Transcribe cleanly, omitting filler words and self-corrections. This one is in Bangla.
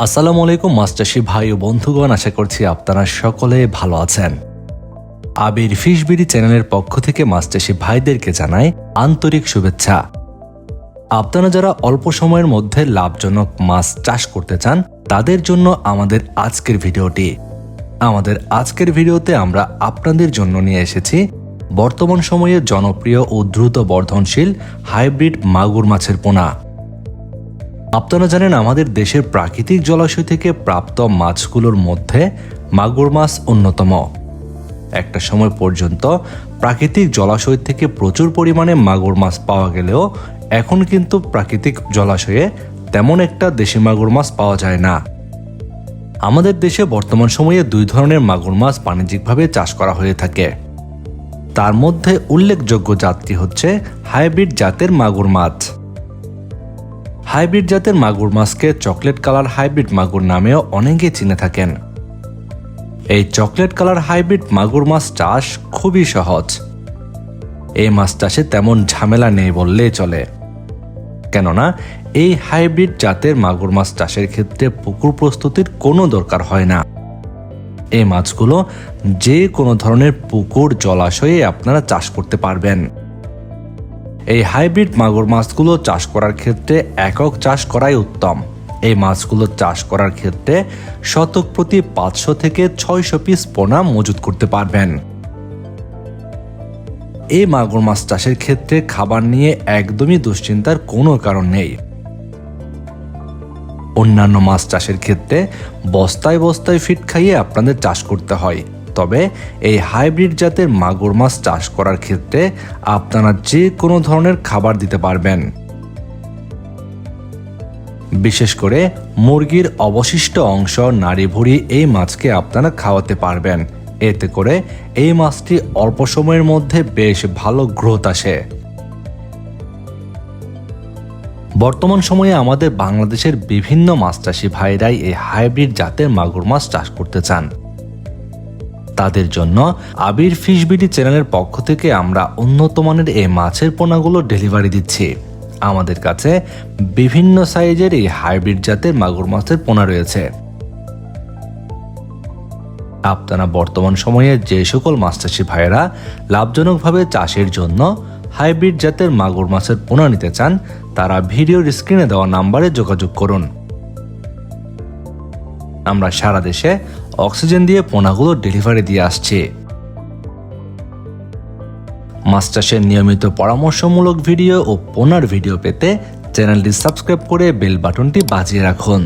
আসসালামু আলাইকুম মাছ চাষী ভাই ও বন্ধুগণ, আশা করছি আপনারা সকলে ভালো আছেন। আবির ফিশবিডি চ্যানেলের পক্ষ থেকে মাছ চাষী ভাইদেরকে জানাই আন্তরিক শুভেচ্ছা। আপনারা যারা অল্প সময়ের মধ্যে লাভজনক মাছ চাষ করতে চান তাদের জন্য আমাদের আজকের ভিডিওটি। আমাদের আজকের ভিডিওতে আমরা আপনাদের জন্য নিয়ে এসেছি বর্তমান সময়ে জনপ্রিয় ও দ্রুত বর্ধনশীল হাইব্রিড মাগুর মাছের পোনা। আপনারা জানেন আমাদের দেশের প্রাকৃতিক জলাশয় থেকে প্রাপ্ত মাছগুলোর মধ্যে মাগুর মাছ অন্যতম। একটা সময় পর্যন্ত প্রাকৃতিক জলাশয় থেকে প্রচুর পরিমাণে মাগুর মাছ পাওয়া গেলেও এখন কিন্তু প্রাকৃতিক জলাশয়ে তেমন একটা দেশি মাগুর মাছ পাওয়া যায় না। আমাদের দেশে বর্তমান সময়ে দুই ধরনের মাগুর মাছ বাণিজ্যিকভাবে চাষ করা হয়ে থাকে। তার মধ্যে উল্লেখযোগ্য জাতটি হচ্ছে হাইব্রিড জাতের মাগুর মাছ। হাইব্রিড জাতের মাগুর মাছকে চকলেট কালার হাইব্রিড মাগুর নামেও অনেকে চিনে থাকেন। এই চকলেট কালার হাইব্রিড মাগুর মাছ চাষ খুবই সহজ। এই মাছ চাষে তেমন ঝামেলা নেই বললেই চলে, কেননা এই হাইব্রিড জাতের মাগুর মাছ চাষের ক্ষেত্রে পুকুর প্রস্তুতির কোনো দরকার হয় না। এই মাছগুলো যে কোনো ধরনের পুকুর জলাশয়ে আপনারা চাষ করতে পারবেন। এই হাইব্রিড মাগুর মাছগুলো চাষ করার ক্ষেত্রে একক চাষ করাই উত্তম। এই মাছগুলো চাষ করার ক্ষেত্রে শতক প্রতি 500 থেকে 600 পিস পোনা মজুত করতে পারবেন। এই মাগুর মাছ চাষের ক্ষেত্রে খাবার নিয়ে একদমই দুশ্চিন্তার কোনো কারণ নেই। অন্যান্য মাছ চাষের ক্ষেত্রে বস্তায় বস্তায় ফিড খাইয়ে আপনাদের চাষ করতে হয়, তবে এই হাইব্রিড জাতের মাগুর মাছ চাষ করার ক্ষেত্রে আপনারা যে কোনো ধরনের খাবার দিতে পারবেন। বিশেষ করে মুরগির অবশিষ্ট অংশ নাড়ি ভুড়ি এই মাছকে আপনারা খাওয়াতে পারবেন। এতে করে এই মাছটি অল্প সময়ের মধ্যে বেশ ভালো গ্রোথ আসে। বর্তমান সময়ে আমাদের বাংলাদেশের বিভিন্ন মাছ চাষী ভাইরাই এই হাইব্রিড জাতের মাগুর মাছ চাষ করতে চান। তাদের জন্য আবির ফিশবিডি চ্যানেলের পক্ষ থেকে আমরা উন্নত মানের এই মাছের পোনাগুলো ডেলিভারি দিচ্ছি। আমাদের কাছে বিভিন্ন সাইজের এই হাইব্রিড জাতের মাগুর মাছের পোনা রয়েছে। আপনারা বর্তমান সময়ে যে সকল মাছ চাষী ভাইয়েরা লাভজনকভাবে চাষের জন্য হাইব্রিড জাতের মাগুর মাছের পোনা নিতে চান তারা ভিডিওর স্ক্রিনে দেওয়া নাম্বারে যোগাযোগ করুন। আমরা সারা দেশে অক্সিজেন দিয়ে পোনাগুলো ডেলিভারি দিয়ে আসছি। মাছ চাষের নিয়মিত পরামর্শমূলক ভিডিও ও পোনার ভিডিও পেতে চ্যানেলটি সাবস্ক্রাইব করে বেল বাটনটি বাজিয়ে রাখুন।